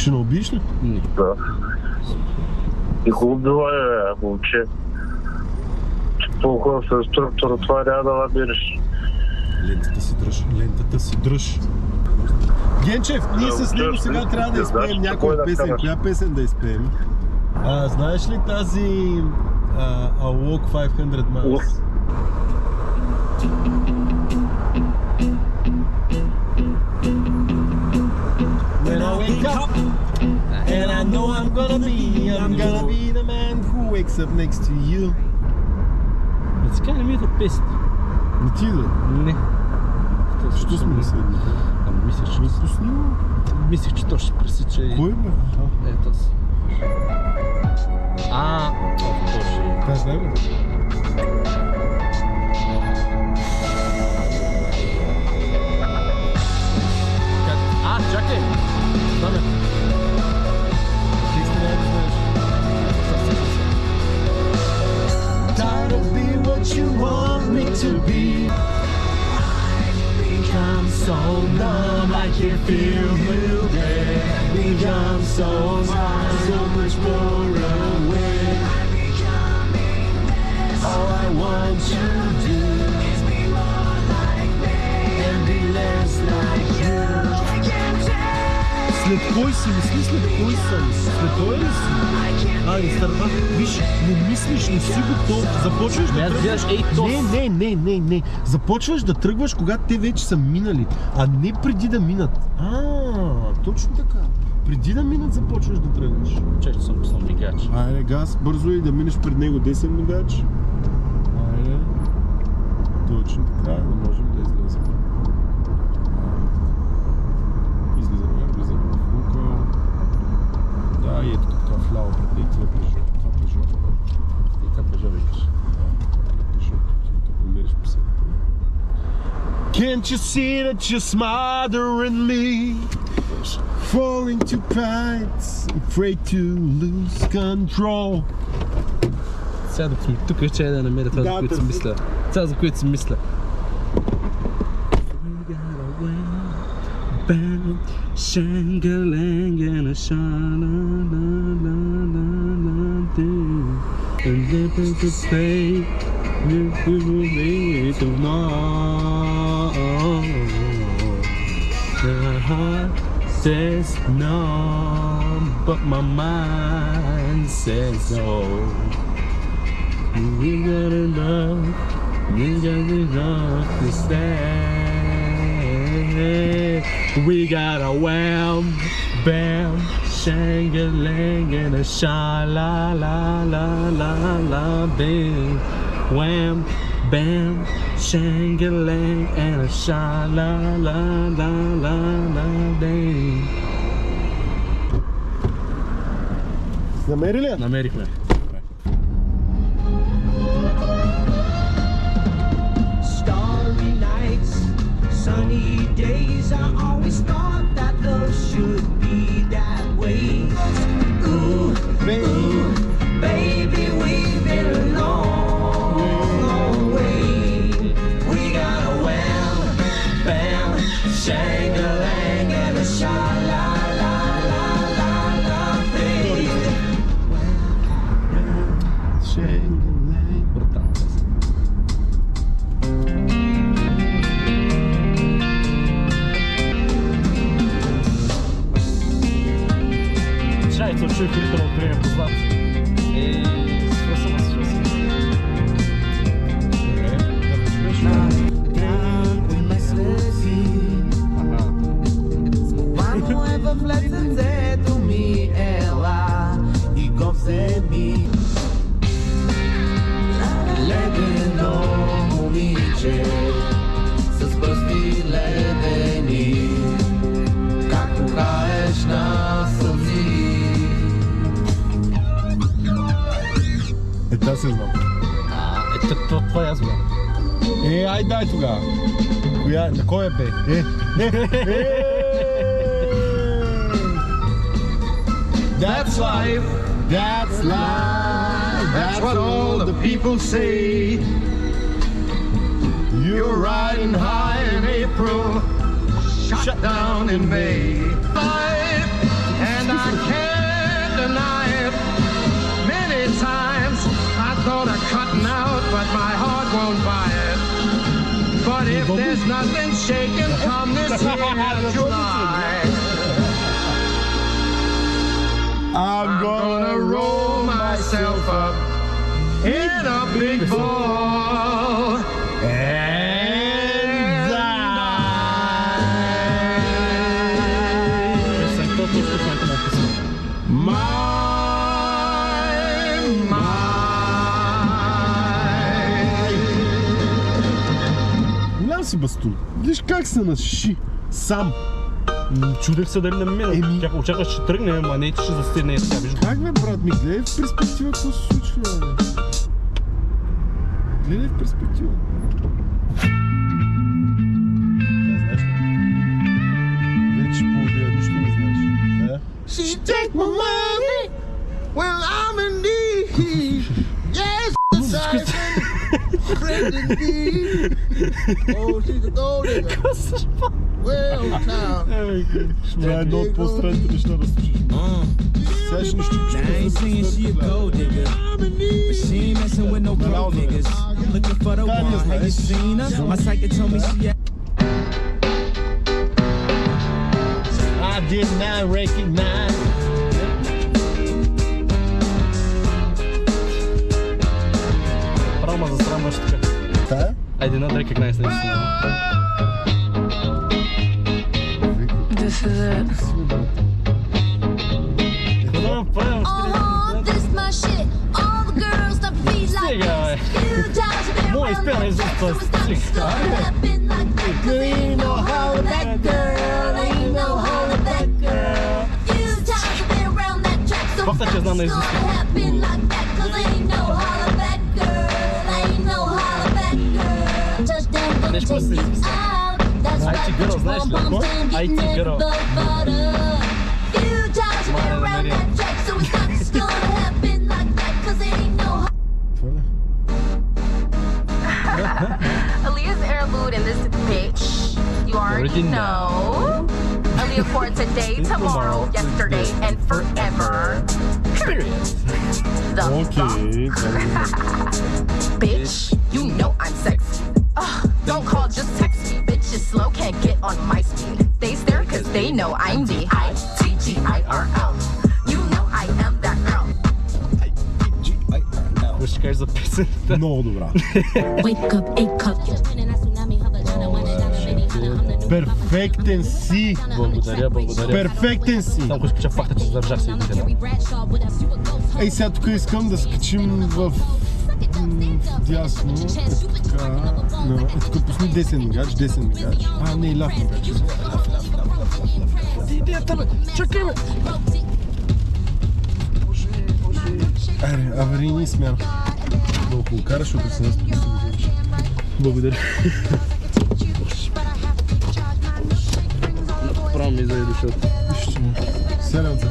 Ще наубиеш ли? Не. Да. И хубаво било момче. Толкова се структура, това няма да набереш. Лентата си дръж. Генчев, ние с него сега трябва да изпеем някоя песен. Коя песен да изпеем? Знаеш ли тази I'll Walk 500 Miles? When I wake up and I know I'm gonna be the man who wakes up next to you. Така не ми идват песни. Не ти идва? Не. Що сме мислили? Ама мислех, че мислех, че то ще пресича и... Кой бе? Ето си. То ще... Кажеш да бе? Чакай! Знаме. Ти сте да знаеш. Tired of being what you want me to be. Become so numb, I can't feel blue day. Become so smart, so much more away. All I want you to do is be more like me and be less like you. След кой си? Мисли след кой съм? След той ли си? Не стърва. Виж, не мислиш, не си готов. Започваш да тръгваш... Не. Започваш да тръгваш, когато те вече са минали, а не преди да минат. Точно така. Преди да минат започваш да тръгваш. Често съм пуснал мигач. Айде, газ, бързо и да минеш пред него 10 мигач. Айде. Точно така, да можем да излезем. Влизаме в лука. Да, и ето така вляво пред тия Пежо. Това Пежо. И така Пежо викаш. Пежо, като намериш писането. Can't you see that you're smothering me? Falling to bites, afraid to lose control. Сега докато сме тук, ще да намеря това, за което си мисля. Това, за което си мисля. Says no, but my mind says no. We got enough to say. We got a wham, bam, shang-a-lang and a sha-la-la-la-la-la, bam, wham, bam, shang-a-lang and a sha-la-la-la-la-la-bam. Намери ли? Намерихме. Starry nights, sunny days. I always thought that love should be that way. Ooh, ooh, baby, we've been a long way. We got a wham, bam, shang-a-lang and a sha-la-la-la-la-la, baby. Чай, това човек ритъл от време познат. Свърсана. Quando Eva flete tu mi ela e goze mi Ledeno момиче с пръсти ледени как пухаеш на сълзи. Та се знам. Това аз знам. Ай дай тогава. Коя, на кой е бе? That's life. That's life. That's what all the people say. You're riding high in April, shut down in May. And If there's nothing shaking come this here July, I'm gonna roll myself up in a big ball and Голям си бастун. Виж как се наши. Сам. Чудех се дали на мен. Очакваш, че тръгне, ама не, че ще застигне и така, виж. Как бе, брат ми, гледай в перспектива какво се случва, бе. Гледай в перспектива. Знаеш ли? Вече по-удия, нищо не знаеш. Да? she take my money when I'm in need. Yes, the siphon, friend indeed. Oh, she's a gold digger. Well, town. Това е едно от по-странните неща да слушаш. Сега ще ни щупиш. I ain't saying she a gold digger, but she ain't messing with no broke niggas. Looking for the one, have you seen her? My psychic told me she I did not recognize. Право ма засрамваш така. Да? Айде, not recognize наистина. This is it. Oh, this my shit. All the girls that be like Стига, бе. this. Few times I've been Мой around спел that из track, so уст. it's not gonna happen like that. 'Cause ain't no holler back, girl. Ain't no holler back, girl. Few times I've been around that track, so Факт е, че it's знам not наизуст. gonna happen like that. 'Cause ain't no holler back, girl. Ain't no holler back, girl. Touchdown, gonna Знаеш какво take се me измисля? out. That's IT right, girl, put your знаеш ли? pom-poms Какво? down, getting IT girl. everybody fired up. Few times I've been around that track, so it's not gonna happen like that. 'Cause ain't no Това ли? Aaliyah's interlude in this bitch. You already Already know. Aaliyah for today, tomorrow, yesterday, and forever. Period. The Окей. bitch, you know I'm sexy. Don't call, just text me. Bitch is slow, can't get on my speed. They stare cause they know I'm the ITGIRL. You know I am that girl. Какво ще кажеш за песента? Много добра. wake up, a cup. Перфектен си. Благодаря, благодаря. Перфектен си. Само изключа факта, че задържах се един ден. Ей, сега тук искам да скачим в дясно. Така. No. Тук пусни десен мигач, десен мигач. А, не, ляв мигач. Идеята, бе! Чакай, бе! Аре, аварийни смяна. Да около караш, защото се настъпи. Благодаря. Право ми заеди, защото... Селям се.